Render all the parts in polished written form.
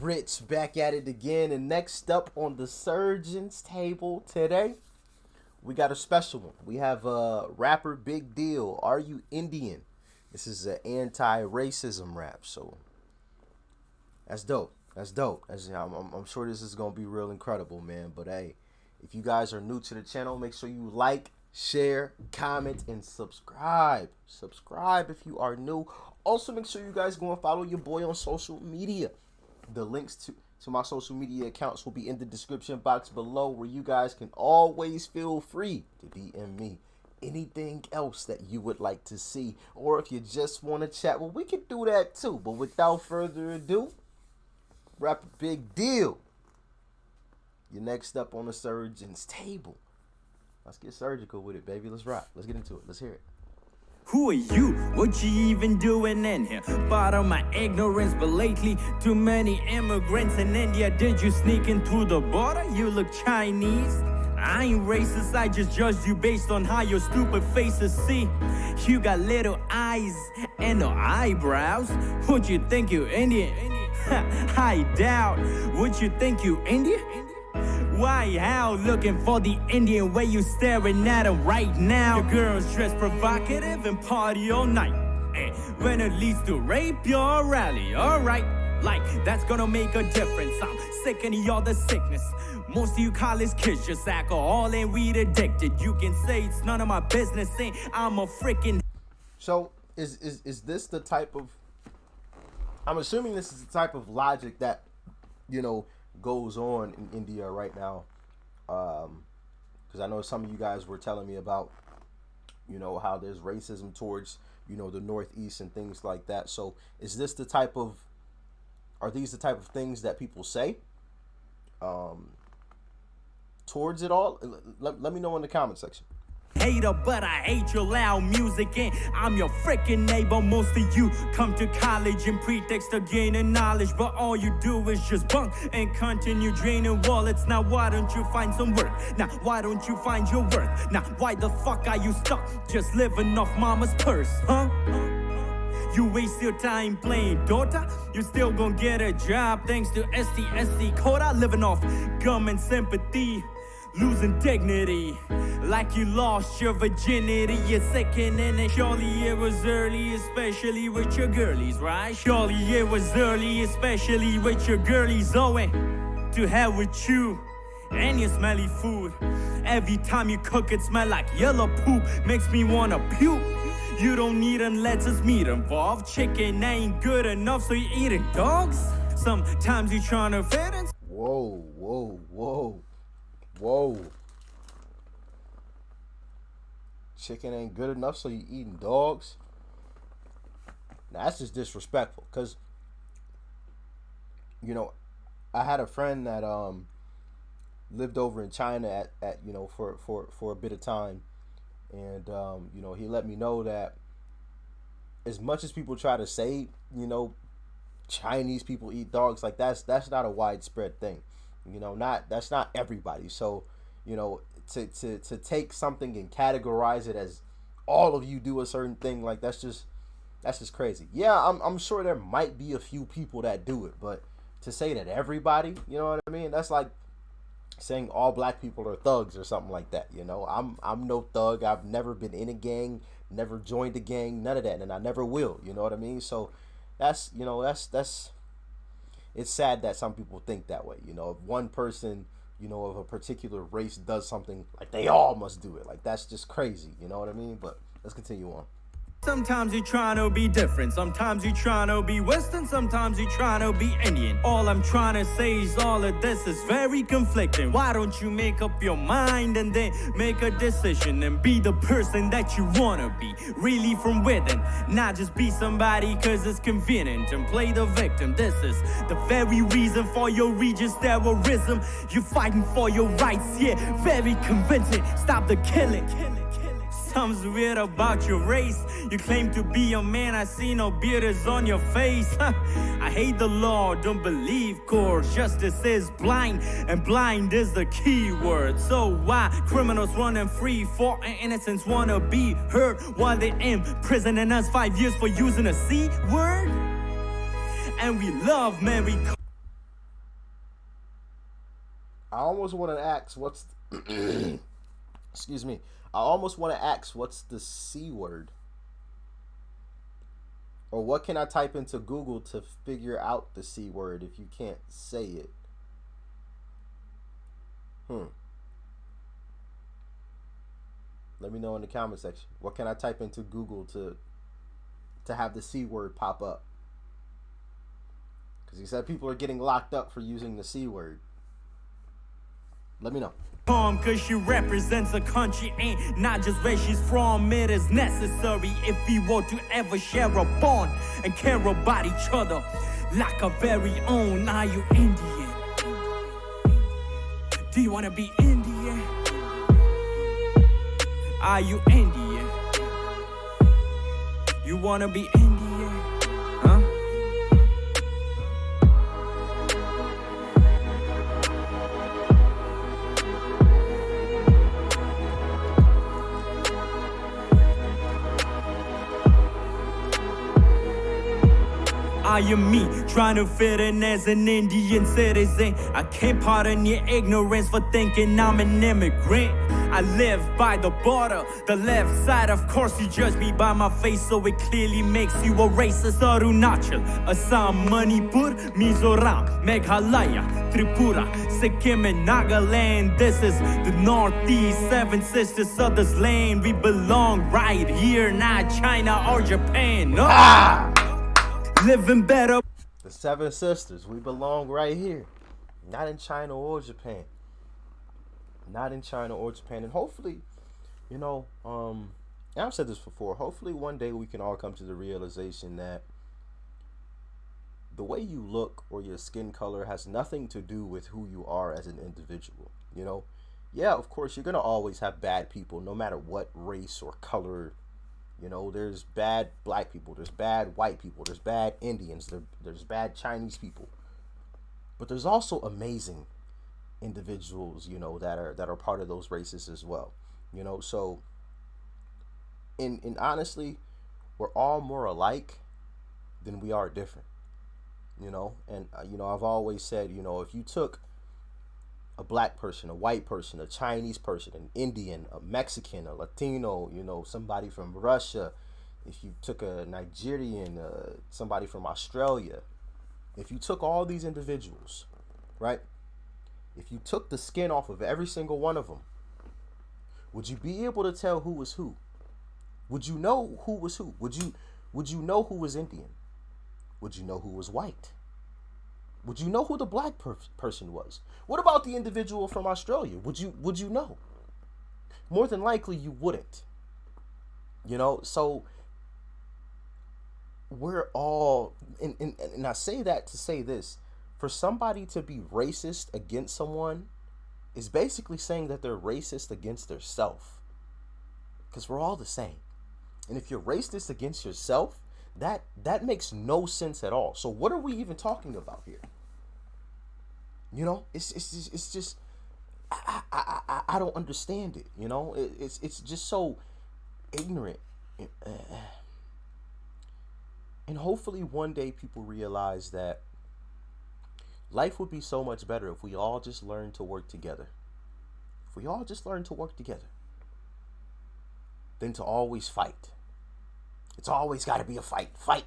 Rich back at it again, and next up on the surgeon's table today, we got a special one. We have rapper Big Deal. Are you Indian? This is an anti-racism rap, so that's dope. That's dope. I'm sure this is gonna be real incredible, man. But hey, if you guys are new to the channel, make sure you like, share, comment, and subscribe. Subscribe if you are new. Also, make sure you guys go and follow your boy on social media. The links to my social media accounts will be in the description box below, where you guys can always feel free to DM me anything else that you would like to see. Or if you just want to chat, well, we can do that too. But without further ado, rapper Big Deal, you're next up on the surgeon's table. Let's get surgical with it, baby. Let's rock. Let's get into it. Let's hear it. Who are you? What you even doing in here? Pardon my ignorance, but lately too many immigrants in India. Did you sneak in through the border? You look Chinese. I ain't racist, I just judged you based on how your stupid faces see. You got little eyes and no eyebrows. Would you think you Indian? I doubt. Would you think you Indian? Why, how? Looking for the Indian way you staring at him right now. Your girls dress provocative and party all night. And when it leads to rape, you're a rally, alright. Like, that's gonna make a difference. I'm sick of all the sickness. Most of you college kids just alcohol and weed addicted. You can say it's none of my business, saying I'm a freaking... So, is this the type of... I'm assuming this is the type of logic that, goes on in India right now, because I know some of you guys were telling me about how there's racism towards the Northeast and things like that. So is this the type of, are these the type of things that people say towards it all? Let me know in the comment section. Hater, but I hate your loud music and I'm your freaking neighbor. Most of you come to college in pretext to gaining knowledge, but all you do is just bunk and continue draining wallets. Now why don't you find some work? Now why don't you find your worth? Now why the fuck are you stuck just living off mama's purse, huh? You waste your time playing Dota, you still gon' get a job thanks to STSC quota. Living off gum and sympathy, losing dignity, like you lost your virginity. You're second in it. Surely it was early, especially with your girlies, right? Surely it was early, especially with your girlies. Owing to hell with you and your smelly food. Every time you cook, it smell like yellow poop. Makes me wanna puke. You don't need unless it's meat involved. Chicken ain't good enough, so you're eating dogs. Sometimes you're trying to fit in. Whoa, whoa, whoa. Whoa. Chicken ain't good enough, so you eating dogs? Now, that's just disrespectful, because, I had a friend that lived over in China at for a bit of time, and he let me know that as much as people try to say, Chinese people eat dogs, like that's not a widespread thing. That's not everybody. So, to take something and categorize it as all of you do a certain thing, like that's just crazy. Yeah, I'm sure there might be a few people that do it, but to say that everybody, you know what I mean? That's like saying all black people are thugs or something like that. I'm no thug. I've never been in a gang, never joined a gang, none of that, and I never will. You know what I mean? So that's it's sad that some people think that way. If one person, of a particular race does something, like they all must do it. Like that's just crazy. You know what I mean? But let's continue on. Sometimes you're trying to be different, sometimes you're trying to be Western, sometimes you're trying to be Indian. All I'm trying to say is all of this is very conflicting. Why don't you make up your mind and then make a decision and be the person that you wanna be, really from within, not just be somebody cause it's convenient and play the victim. This is the very reason for your region's terrorism. You're fighting for your rights, yeah, very convincing. Stop the killing. Something's weird about your race. You claim to be a man, I see no beard is on your face. I hate the law, don't believe court. Justice is blind, and blind is the key word. So why criminals running free for an innocence wanna be heard while they're imprisoning us 5 years for using a C word? And we love Mary. I almost want to ask what's excuse me. I almost want to ask what's the C word? Or what can I type into Google to figure out the C word if you can't say it? Let me know in the comment section. What can I type into Google to have the C word pop up? Because he said people are getting locked up for using the C word. Let me know. Cause she represents a country, ain't not just where she's from. It is necessary if we were to ever share a bond and care about each other like our very own. Are you Indian? Do you wanna be Indian? Are you Indian? You wanna be Indian? Huh? I am me, trying to fit in as an Indian citizen. I can't pardon your ignorance for thinking I'm an immigrant. I live by the border, the left side. Of course you judge me by my face, so it clearly makes you a racist. Arunachal, Assam, Manipur, Mizoram, Meghalaya, Tripura, Sikkim and Nagaland. This is the Northeast, seven sisters, Southern's land. We belong right here, not China or Japan. No. Living better. The seven sisters, we belong right here. Not in China or Japan. Not in China or Japan. And hopefully, you know, I've said this before, hopefully one day we can all come to the realization that the way you look or your skin color has nothing to do with who you are as an individual. You know, yeah, of course, you're going to always have bad people, no matter what race or color. You know, there's bad black people, there's bad white people, there's bad Indians, there's bad Chinese people. But there's also amazing individuals, you know, that are part of those races as well. You know, so in honestly, we're all more alike than we are different. You know, and you know, I've always said, you know, if you took a black person, a white person, a Chinese person, an Indian, a Mexican, a Latino, you know, somebody from Russia, if you took a Nigerian, somebody from Australia, if you took all these individuals, right? If you took the skin off of every single one of them, would you be able to tell who was who? Would you know who was who? Would you know who was Indian? Would you know who was white? Would you know who the black person was? What about the individual from Australia? Would you know? More than likely you wouldn't. You know, so we're all, and I say that to say this, for somebody to be racist against someone is basically saying that they're racist against themselves. Because we're all the same. And if you're racist against yourself, that makes no sense at all. So what are we even talking about here? You know, it's just I don't understand it. You know, it's just so ignorant. And hopefully one day people realize that life would be so much better if we all just learn to work together. If we all just learn to work together, than to always fight. It's always got to be a fight. Fight.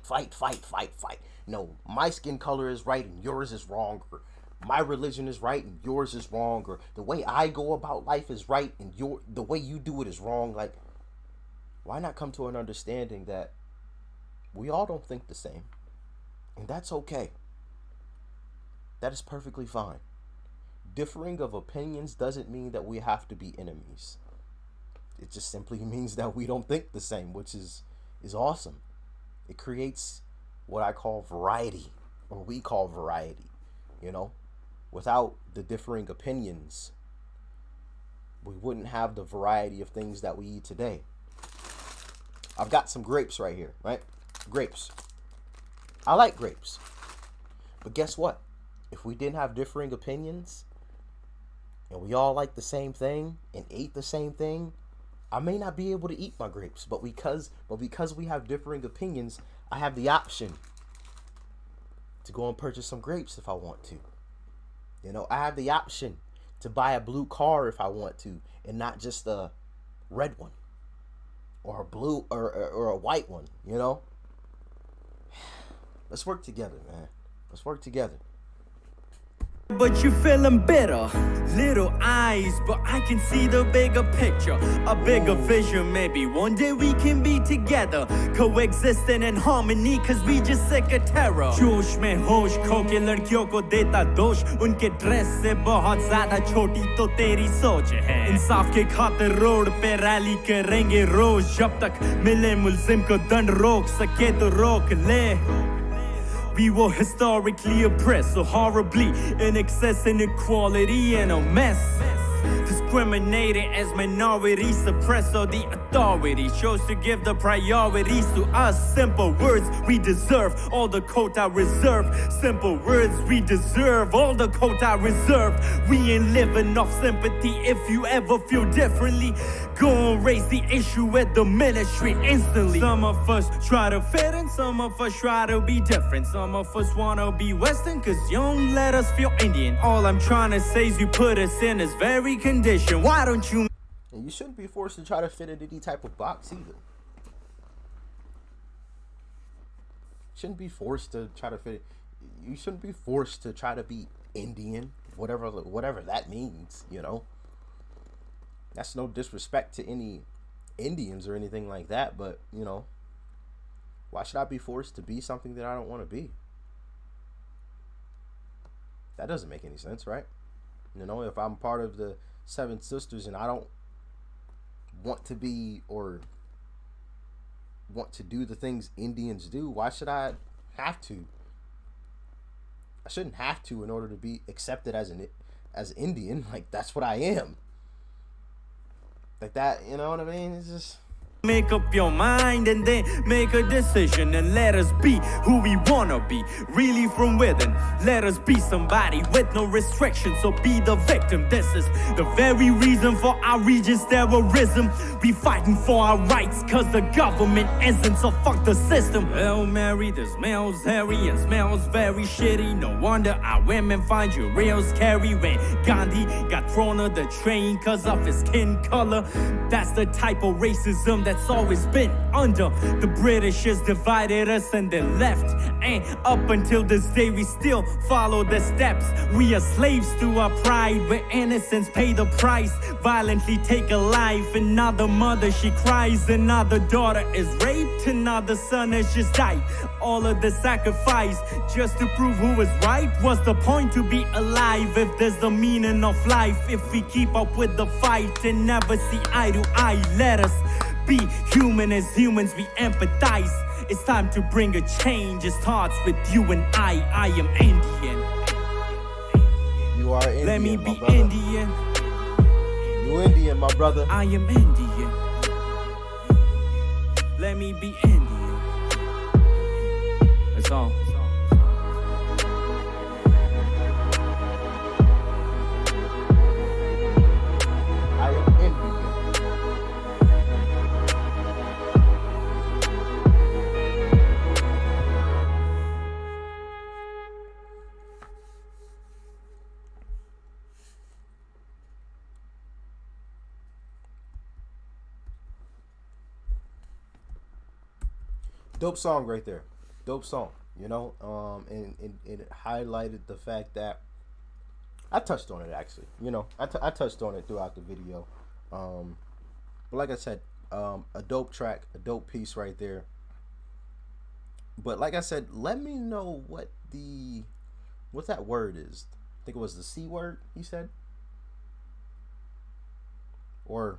No, my skin color is right and yours is wrong. Or my religion is right and yours is wrong. Or the way I go about life is right and the way you do it is wrong. Like, why not come to an understanding that we all don't think the same? And that's okay. That is perfectly fine. Differing of opinions doesn't mean that we have to be enemies. It just simply means that we don't think the same, which is awesome. It creates what I call variety, or we call variety. You know, without the differing opinions, we wouldn't have the variety of things that we eat today. I've got some grapes right here, right? Grapes. I like grapes. But guess what? If we didn't have differing opinions and we all like the same thing and ate the same thing, I may not be able to eat my grapes, but because we have differing opinions, I have the option to go and purchase some grapes if I want to. You know, I have the option to buy a blue car if I want to, and not just a red one or a blue or a white one, you know? Let's work together, man. Let's work together. But you feeling bitter, little eyes, but I can see the bigger picture, a bigger vision. Maybe one day we can be together, coexisting in harmony, cause we just sick of terror. जोश में होश खो के लड़कियों को देता दोष, उनके ड्रेस से बहुत ज्यादा छोटी तो तेरी सोच है. इंसाफ के खातिर रोड पे रैली करेंगे रोज, जब तक मिले मुल्जिम को दंड रोक सके तो रोक ले. We were historically oppressed so horribly, in excess, inequality, and a mess. Discriminated as minority, suppressed, so the authority chose to give the priorities to us. Simple words we deserve, all the quota reserved. Simple words we deserve, all the quota reserved. We ain't living off sympathy. If you ever feel differently, go and raise the issue at the ministry instantly. Some of us try to fit in, some of us try to be different. Some of us wanna be Western, cause you don't let us feel Indian. All I'm trying to say is you put us in this very condition. Why don't you? And you shouldn't be forced to try to fit into any type of box either. Shouldn't be forced to try to fit. You shouldn't be forced to try to be Indian, whatever that means, you know. That's no disrespect to any Indians or anything like that, but, you know, why should I be forced to be something that I don't want to be? That doesn't make any sense, right? You know, if I'm part of the Seven Sisters and I don't want to be or want to do the things Indians do, why should I have to? I shouldn't have to in order to be accepted as Indian. Like, that's what I am. Like that, you know what I mean? It's just... Make up your mind and then make a decision and let us be who we wanna be, really from within. Let us be somebody with no restrictions, so be the victim. This is the very reason for our region's terrorism. We fighting for our rights cause the government isn't, so fuck the system. Hail Mary, this smells hairy and smells very shitty. No wonder our women find you real scary. When Gandhi got thrown on the train cause of his skin color, that's the type of racism that's always been under. The Britishers divided us and they left, and up until this day we still follow the steps. We are slaves to our pride, where innocence pay the price. Violently take a life, another mother she cries, another daughter is raped, another son has just died. All of the sacrifice just to prove who is right. What's the point to be alive if there's the meaning of life? If we keep up with the fight and never see eye to eye, let us be human. As humans we empathize. It's time to bring a change. It starts with you and I. I am Indian. You are Indian. Let me be brother. Indian. You Indian, my brother. I am Indian. Let me be Indian. That's all. I am Indian. Dope song right there. Dope song, you know. And it highlighted the fact that I touched on it actually. You know, I touched on it throughout the video. But like I said, a dope track, a dope piece right there. But like I said, let me know what that word is. I think it was the C word he said. Or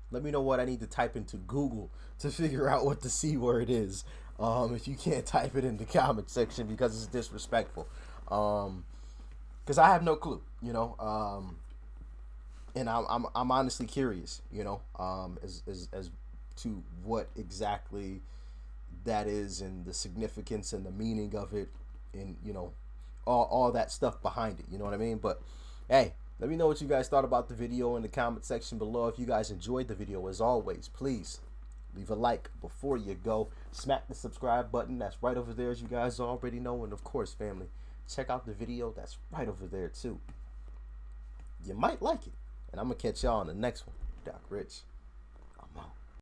let me know what I need to type into Google to figure out what the C word is. If you can't type it in the comment section because it's disrespectful. Because I have no clue, you know. And I'm honestly curious, you know, as to what exactly that is and the significance and the meaning of it, and you know, all that stuff behind it. You know what I mean? But hey, let me know what you guys thought about the video in the comment section below. If you guys enjoyed the video, as always, please leave a like before you go. Smack the subscribe button. That's right over there, as you guys already know. And of course, family, check out the video. That's right over there too. Yeah. You might like it. And I'm going to catch y'all on the next one. Doc Rich.